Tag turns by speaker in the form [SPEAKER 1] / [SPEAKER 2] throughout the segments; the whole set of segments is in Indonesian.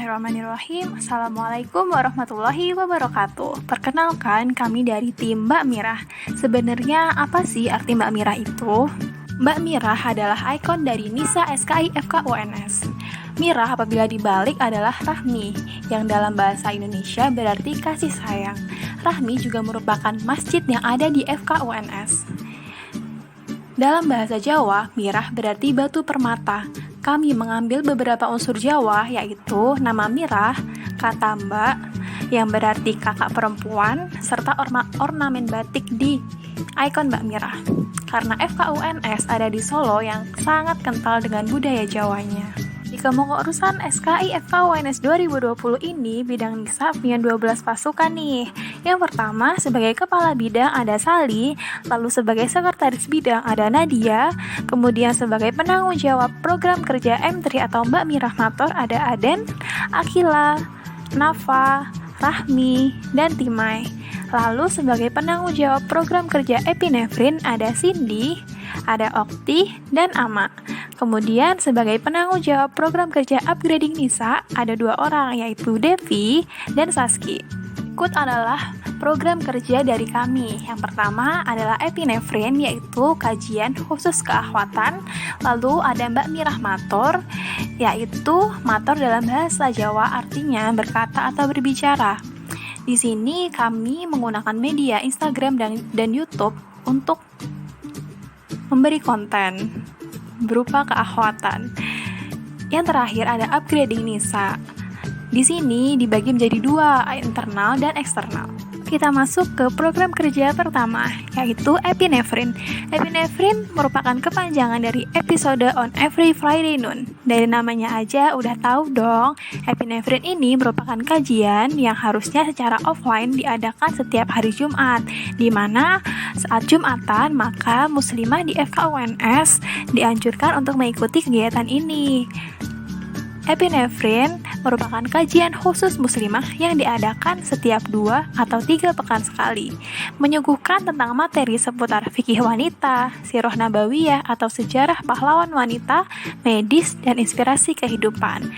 [SPEAKER 1] Bismillahirrahmanirrahim. Assalamualaikum warahmatullahi wabarakatuh. Perkenalkan, kami dari tim Mbak Mirah. Sebenarnya apa sih arti Mbak Mirah itu? Mbak Mirah adalah ikon dari Nisa SKI FKUNS. Mirah apabila dibalik adalah Rahmi, yang dalam bahasa Indonesia berarti kasih sayang. Rahmi juga merupakan masjid yang ada di FKUNS. Dalam bahasa Jawa, Mirah berarti batu permata. Kami mengambil beberapa unsur Jawa, yaitu nama Mirah, kata Mbak, yang berarti kakak perempuan, serta ornamen batik di ikon Mbak Mirah. Karena FKUNS ada di Solo yang sangat kental dengan budaya Jawanya. Di kepengurusan SKI FKUNS 2020 ini, bidang Nisa punya 12 pasukan nih. Yang pertama, sebagai kepala bidang ada Sali, lalu sebagai sekretaris bidang ada Nadia, kemudian sebagai penanggung jawab program kerja M3 atau Mbak Mirah Mator ada Aden, Akila, Nafa, Rahmi, dan Timai. Lalu sebagai penanggung jawab program kerja epinefrin ada Cindy, ada Okti, dan Ama. Kemudian sebagai penanggung jawab program kerja upgrading Nisa ada 2 orang, yaitu Devi dan Saski. Berikut adalah program kerja dari kami. Yang pertama adalah epinefrin, yaitu kajian khusus keahwatan. Lalu ada Mbak Mirah Mator, yaitu mator dalam bahasa Jawa artinya berkata atau berbicara. Di sini kami menggunakan media Instagram dan YouTube untuk memberi konten berupa keahwatan. Yang terakhir ada upgrading Nisa. Di sini dibagi menjadi 2, internal dan eksternal. Kita masuk ke program kerja pertama, yaitu epinefrin. Epinefrin merupakan kepanjangan dari episode on every Friday noon. Dari namanya aja udah tahu dong, epinefrin ini merupakan kajian yang harusnya secara offline diadakan setiap hari Jumat, di mana saat Jumatan maka muslimah di FKUNS dianjurkan untuk mengikuti kegiatan ini. Epinefrin merupakan kajian khusus muslimah yang diadakan setiap 2 atau 3 pekan sekali, menyuguhkan tentang materi seputar fikih wanita, sirah nabawiyah atau sejarah pahlawan wanita, medis, dan inspirasi kehidupan.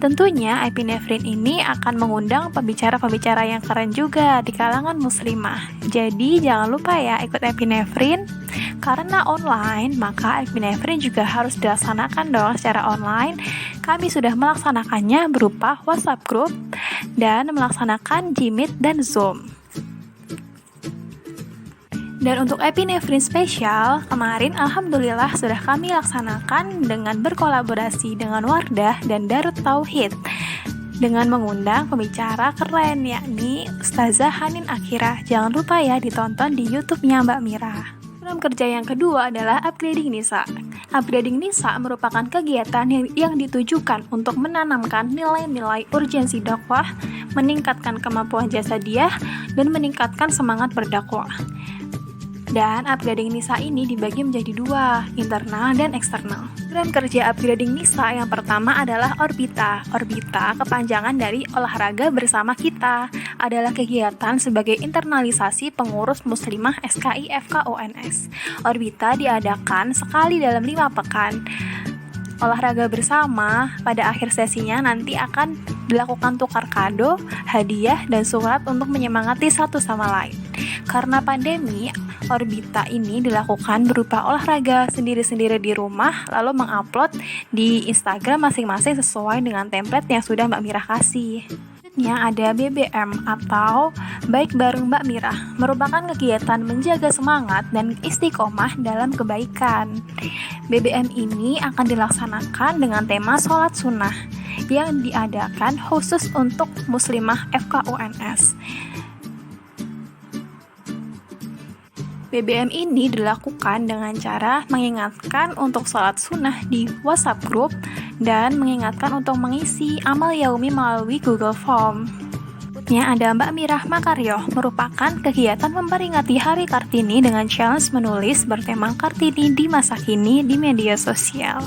[SPEAKER 1] Tentunya epinefrin ini akan mengundang pembicara-pembicara yang keren juga di kalangan muslimah. Jadi jangan lupa ya ikut epinefrin. Karena online, maka epinefrin juga harus dilaksanakan dong secara online. Kami sudah melaksanakannya berupa WhatsApp group dan melaksanakan Gmeet dan Zoom. Dan untuk epinefrin spesial, kemarin alhamdulillah sudah kami laksanakan dengan berkolaborasi dengan Wardah dan Darut Tauhid dengan mengundang pembicara keren yakni Ustazah Hanin Akira. Jangan lupa ya ditonton di YouTube-nya Mbak Mirah. Program kerja yang kedua adalah upgrading Nisa. Upgrading Nisa merupakan kegiatan yang ditujukan untuk menanamkan nilai-nilai urgensi dakwah, meningkatkan kemampuan jasadiah, dan meningkatkan semangat berdakwah. Dan upgrading Nisa ini dibagi menjadi 2, internal dan eksternal. Program kerja upgrading Nisa yang pertama adalah Orbita. Orbita, kepanjangan dari olahraga bersama kita, adalah kegiatan sebagai internalisasi pengurus muslimah SKI FKUNS. Orbita diadakan sekali dalam 5 pekan. Olahraga bersama, pada akhir sesinya nanti akan dilakukan tukar kado, hadiah, dan surat untuk menyemangati satu sama lain. Karena pandemi, Orbita ini dilakukan berupa olahraga sendiri-sendiri di rumah, lalu mengupload di Instagram masing-masing sesuai dengan template yang sudah Mbak Mirah kasih. Selanjutnya ada BBM atau Baik Bareng Mbak Mirah, merupakan kegiatan menjaga semangat dan istiqomah dalam kebaikan. BBM ini akan dilaksanakan dengan tema sholat sunnah yang diadakan khusus untuk muslimah FKUNS. BBM ini dilakukan dengan cara mengingatkan untuk sholat sunnah di WhatsApp group dan mengingatkan untuk mengisi amal yaumi melalui Google Form. Berikutnya ada Mbak Mirah Makaryo, merupakan kegiatan memperingati Hari Kartini dengan challenge menulis bertema Kartini di masa kini di media sosial.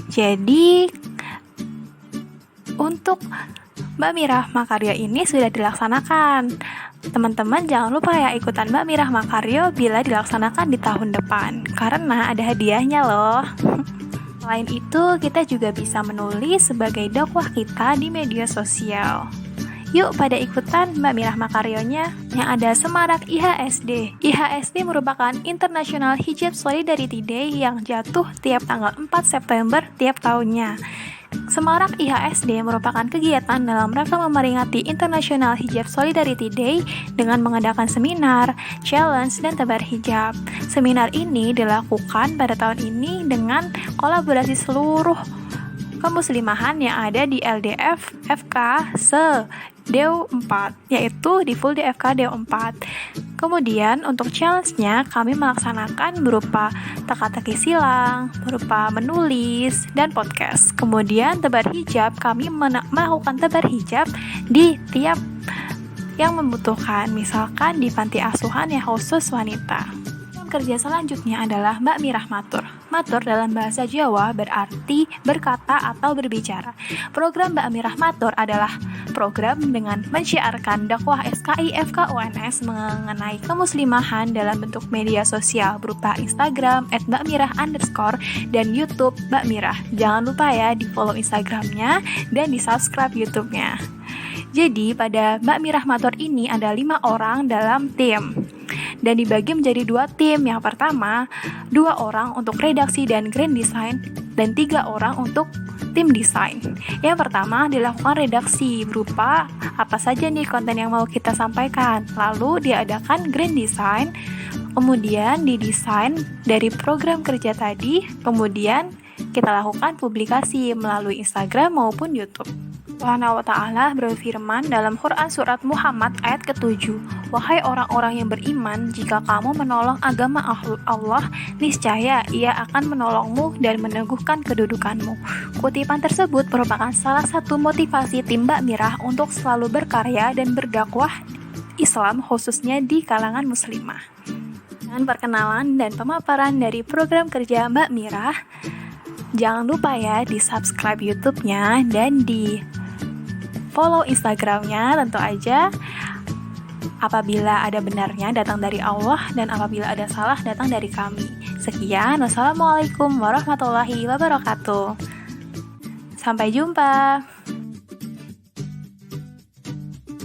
[SPEAKER 1] Jadi untuk Mbak Mirah Makaryo ini sudah dilaksanakan. Teman-teman jangan lupa ya ikutan Mbak Mirah Makaryo bila dilaksanakan di tahun depan, karena ada hadiahnya loh. Selain itu, kita juga bisa menulis sebagai dakwah kita di media sosial. Yuk pada ikutan Mbak Mirah Makarionya yang ada Semarak IHSD. IHSD merupakan International Hijab Solidarity Day yang jatuh tiap tanggal 4 September tiap tahunnya. Semarak IHSD merupakan kegiatan dalam rangka memperingati International Hijab Solidarity Day dengan mengadakan seminar, challenge, dan tebar hijab. Seminar ini dilakukan pada tahun ini dengan kolaborasi seluruh kemuslimahan yang ada di LDF FK Dew 4, yaitu di full DFK Dew 4. Kemudian untuk challenge-nya kami melaksanakan berupa teka-teki silang, berupa menulis, dan podcast. Kemudian tebar hijab, kami melakukan tebar hijab di tiap yang membutuhkan, misalkan di panti asuhan yang khusus wanita. Kerja selanjutnya adalah Mbak Mirah Matur. Matur dalam bahasa Jawa berarti berkata atau berbicara. Program Mbak Mirah Matur adalah program dengan menciarkan dakwah SKI FKUNS mengenai kemuslimahan dalam bentuk media sosial berupa Instagram @mbakmirah_ dan YouTube Mbak Mirah. Jangan lupa ya di follow Instagramnya dan di subscribe YouTube-nya. Jadi pada Mbak Mirah Matur ini ada 5 orang dalam tim dan dibagi menjadi 2 tim. Yang pertama, 2 orang untuk redaksi dan grand design dan 3 orang untuk tim desain. Yang pertama dilakukan redaksi berupa apa saja nih konten yang mau kita sampaikan. Lalu diadakan grand design, kemudian didesain dari program kerja tadi, kemudian kita lakukan publikasi melalui Instagram maupun YouTube. Allah Ta'ala berfirman dalam Quran Surat Muhammad ayat ke-7, "Wahai orang-orang yang beriman, jika kamu menolong agama Allah, niscaya Ia akan menolongmu dan meneguhkan kedudukanmu." Kutipan tersebut merupakan salah satu motivasi tim Mbak Mirah untuk selalu berkarya dan berdakwah Islam khususnya di kalangan muslimah. Dengan perkenalan dan pemaparan dari program kerja Mbak Mirah, jangan lupa ya di subscribe YouTube-nya dan di follow Instagramnya tentu aja. Apabila ada benarnya datang dari Allah dan apabila ada salah datang dari kami. Sekian, wassalamualaikum warahmatullahi wabarakatuh. Sampai jumpa.